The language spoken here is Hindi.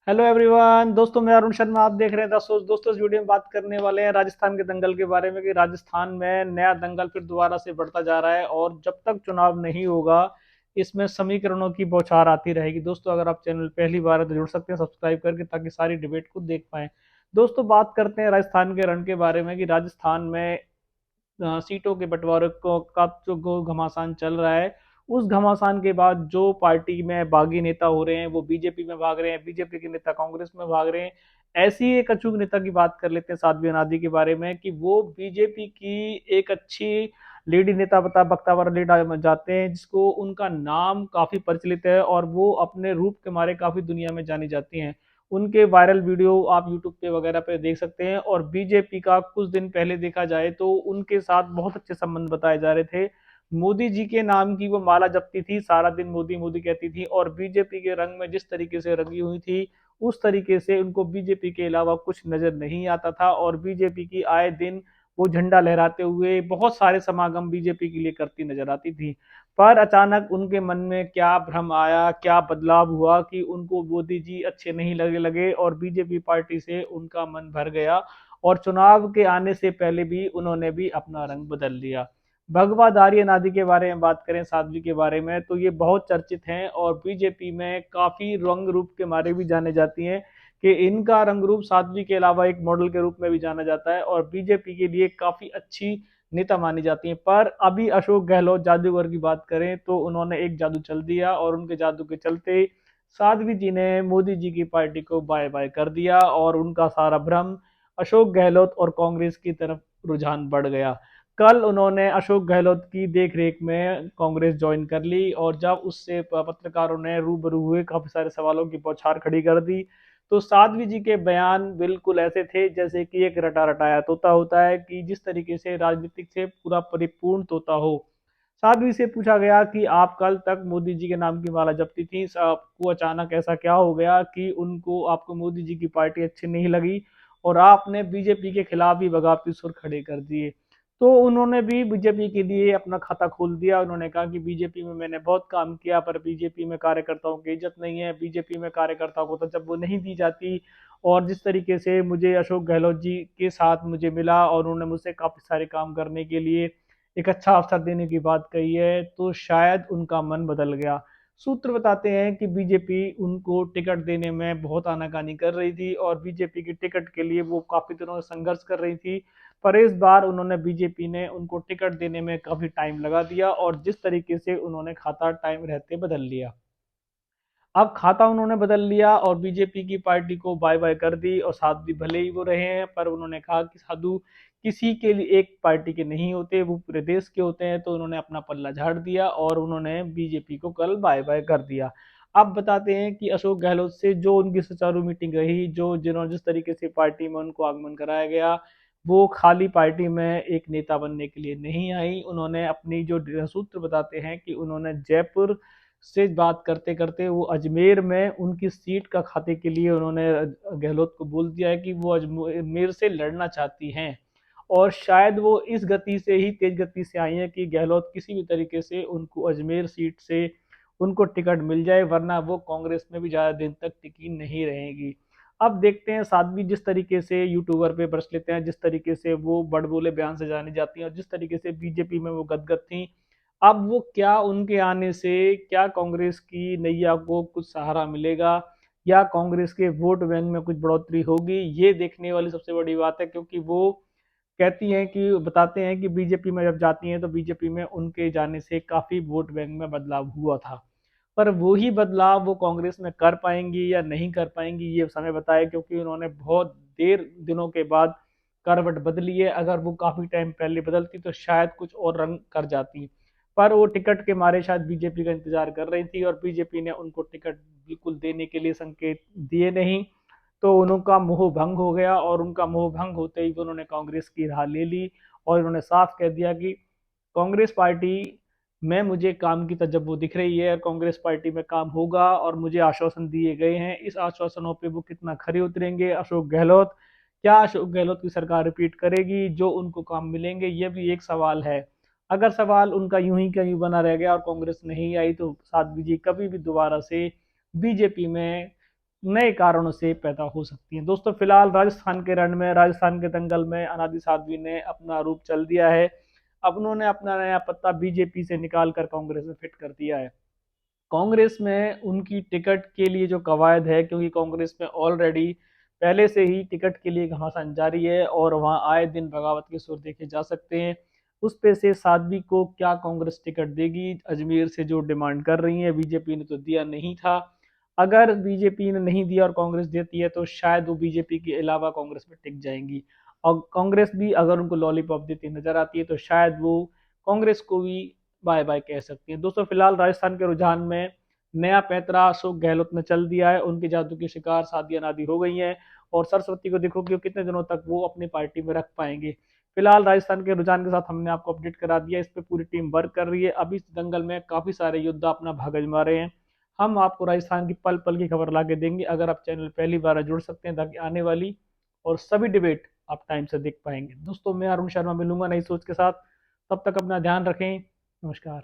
हेलो एवरीवन, दोस्तों मैं अरुण शर्मा। आप देख रहे हैं दोस्तों इस वीडियो में बात करने वाले हैं राजस्थान के दंगल के बारे में कि राजस्थान में नया दंगल फिर दोबारा से बढ़ता जा रहा है और जब तक चुनाव नहीं होगा इसमें समीकरणों की बौछार आती रहेगी। दोस्तों अगर आप चैनल पहली बार है तो जुड़ सकते हैं सब्सक्राइब करके, ताकि सारी डिबेट को देख पाएं। दोस्तों बात करते हैं राजस्थान के रण के बारे में कि राजस्थान में सीटों के बंटवारे को का जो घमासान चल रहा है, उस घमासान के बाद जो पार्टी में बागी नेता हो रहे हैं वो बीजेपी में भाग रहे हैं, बीजेपी के नेता कांग्रेस में भाग रहे हैं। ऐसी एक अचूक नेता की बात कर लेते हैं साध्वी अनादी के बारे में कि वो बीजेपी की एक अच्छी लेडी नेता बता बख्तावर लेडा जाते हैं, जिसको उनका नाम काफी प्रचलित है और वो अपने रूप के मारे काफी दुनिया में जानी जाती हैं। उनके वायरल वीडियो आप यूट्यूब पे वगैरह पे देख सकते हैं। और बीजेपी का कुछ दिन पहले देखा जाए तो उनके साथ बहुत अच्छे संबंध बताए जा रहे थे। मोदी जी के नाम की वो माला जपती थी, सारा दिन मोदी मोदी कहती थी और बीजेपी के रंग में जिस तरीके से रंगी हुई थी उस तरीके से उनको बीजेपी के अलावा कुछ नजर नहीं आता था। और बीजेपी की आए दिन वो झंडा लहराते हुए बहुत सारे समागम बीजेपी के लिए करती नजर आती थी। पर अचानक उनके मन में क्या भ्रम आया, क्या बदलाव हुआ कि उनको मोदी जी अच्छे नहीं लगे और बीजेपी पार्टी से उनका मन भर गया और चुनाव के आने से पहले भी उन्होंने भी अपना रंग बदल लिया। भगवा दारी अनादि के बारे में बात करें, साध्वी के बारे में, तो ये बहुत चर्चित हैं और बीजेपी में काफी रंग रूप के मारे भी जाने जाती हैं कि इनका रंग रूप साध्वी के अलावा एक मॉडल के रूप में भी जाना जाता है और बीजेपी के लिए काफी अच्छी नेता मानी जाती हैं। पर अभी अशोक गहलोत जादूगर की बात करें तो उन्होंने एक जादू चल दिया और उनके जादू के चलते साध्वी जी ने मोदी जी की पार्टी को बाय बाय कर दिया और उनका सारा भ्रम अशोक गहलोत और कांग्रेस की तरफ रुझान बढ़ गया। कल उन्होंने अशोक गहलोत की देखरेख में कांग्रेस ज्वाइन कर ली और जब उससे पत्रकारों ने रूबरू हुए काफी सारे सवालों की बौछार खड़ी कर दी, तो साध्वी जी के बयान बिल्कुल ऐसे थे जैसे कि एक रटा रटाया तोता होता है, कि जिस तरीके से राजनीतिक से पूरा परिपूर्ण तोता हो। साध्वी से पूछा गया कि आप कल तक मोदी जी के नाम की माला जपती थी, आपको अचानक ऐसा क्या हो गया कि उनको आपको मोदी जी की पार्टी अच्छी नहीं लगी और आपने बीजेपी के खिलाफ ही बगावती सुर खड़े कर दिए। तो उन्होंने भी बीजेपी के लिए अपना खाता खोल दिया। उन्होंने कहा कि बीजेपी में मैंने बहुत काम किया पर बीजेपी में कार्यकर्ताओं की इज्जत नहीं है, बीजेपी में कार्यकर्ताओं को तो जब वो नहीं दी जाती। और जिस तरीके से मुझे अशोक गहलोत जी के साथ मुझे मिला और उन्होंने मुझसे काफी सारे काम करने के लिए एक अच्छा अवसर देने की बात कही है, तो शायद उनका मन बदल गया। सूत्र बताते हैं कि बीजेपी उनको टिकट देने में बहुत आनाकानी कर रही थी और बीजेपी की टिकट के लिए वो काफी दिनों से संघर्ष कर रही थी। पर इस बार उन्होंने बीजेपी ने उनको टिकट देने में काफी टाइम लगा दिया और जिस तरीके से उन्होंने खाता टाइम रहते बदल लिया। अब खाता उन्होंने बदल लिया और बीजेपी की पार्टी को बाय बाय कर दी और साध्वी भले ही वो रहे हैं, पर उन्होंने कहा कि साधु किसी के लिए एक पार्टी के नहीं होते, वो पूरे देश के होते हैं। तो उन्होंने अपना पल्ला झाड़ दिया और उन्होंने बीजेपी को कल बाय बाय कर दिया। अब बताते हैं कि अशोक गहलोत से जो उनकी सुचारू मीटिंग रही, जो जिन्होंने जिस तरीके से पार्टी में उनको आगमन कराया गया, वो खाली पार्टी में एक नेता बनने के लिए नहीं आई। उन्होंने अपनी जो सूत्र बताते हैं कि उन्होंने जयपुर से बात करते करते वो अजमेर में उनकी सीट का खाते के लिए उन्होंने गहलोत को बोल दिया है कि वो अजमेर से लड़ना चाहती हैं। और शायद वो इस गति से ही तेज गति से आई है कि गहलोत किसी भी तरीके से उनको अजमेर सीट से उनको टिकट मिल जाए, वरना वो कांग्रेस में भी ज्यादा दिन तक टिकी नहीं रहेगी। अब देखते हैं साध्वी जिस तरीके से यूट्यूबर पे बरस लेते हैं, जिस तरीके से वो बड़बोले बयान से जानी जाती हैं और जिस तरीके से बीजेपी में वो गदगद थी, अब वो क्या उनके आने से क्या कांग्रेस की नैया को कुछ सहारा मिलेगा या कांग्रेस के वोट बैंक में कुछ बढ़ोतरी होगी, ये देखने वाली सबसे बड़ी बात है। क्योंकि वो कहती हैं कि बताते हैं कि बीजेपी में जब जाती हैं तो बीजेपी में उनके जाने से काफी वोट बैंक में बदलाव हुआ था। पर वो ही बदलाव वो कांग्रेस में कर पाएंगी या नहीं कर पाएंगी ये समय बताए, क्योंकि उन्होंने बहुत देर दिनों के बाद करवट बदली है। अगर वो काफी टाइम पहले बदलती तो शायद कुछ और रंग कर जाती। पर वो टिकट के मारे शायद बीजेपी का इंतजार कर रही थी और बीजेपी ने उनको टिकट बिल्कुल देने के लिए संकेत दिए नहीं। तो उनका मोह भंग हो गया और उनका मोह भंग होते ही उन्होंने कांग्रेस की राह ले ली और उन्होंने साफ कह दिया कि कांग्रेस पार्टी में मुझे काम की तजब्बो दिख रही है और कांग्रेस पार्टी में काम होगा और मुझे आश्वासन दिए गए हैं। इस आश्वासनों पे वो कितना खरे उतरेंगे अशोक गहलोत, क्या अशोक गहलोत की सरकार रिपीट करेगी जो उनको काम मिलेंगे, ये भी एक सवाल है। अगर सवाल उनका यूं ही कहीं बना रह गया और कांग्रेस नहीं आई तो साध्वी जी कभी भी दोबारा से बीजेपी में नए कारणों से पैदा हो सकती हैं। दोस्तों फिलहाल राजस्थान के रण में, राजस्थान के दंगल में अनादि साध्वी ने अपना रूप चल दिया है। अब उन्होंने अपना नया पत्ता बीजेपी से निकाल कर कांग्रेस में फिट कर दिया है। कांग्रेस में उनकी टिकट के लिए जो कवायद है, क्योंकि कांग्रेस में ऑलरेडी पहले से ही टिकट के लिए घमासान जारी है और वहां आए दिन बगावत के सुर देखे जा सकते हैं। उस पे से साध्वी को क्या कांग्रेस टिकट देगी, अजमेर से जो डिमांड कर रही है, बीजेपी ने तो दिया नहीं था। अगर बीजेपी ने नहीं दिया और कांग्रेस देती है तो शायद वो बीजेपी के अलावा कांग्रेस में टिक जाएंगी। और कांग्रेस भी अगर उनको लॉलीपॉप देती नजर आती है तो शायद वो कांग्रेस को भी बाय बाय कह सकती हैं। दोस्तों फिलहाल राजस्थान के रुझान में नया पैंतरा अशोक गहलोत ने चल दिया है। उनके जादू की शिकार सादिया नादी हो गई हैं और सरस्वती को देखो कि कितने दिनों तक वो अपनी पार्टी में रख पाएंगे। फिलहाल राजस्थान के रुझान के साथ हमने आपको अपडेट करा दिया। इस पर पूरी टीम वर्क कर रही है। अभी इस दंगल में काफी सारे योद्धा अपना भाग आजमा रहे हैं। हम आपको राजस्थान की पल पल की खबर ला के देंगे। अगर आप चैनल पहली बार जुड़ सकते हैं ताकि आने वाली और सभी डिबेट आप टाइम से देख पाएंगे। दोस्तों मैं अरुण शर्मा मिलूंगा नई सोच के साथ। तब तक अपना ध्यान रखें। नमस्कार।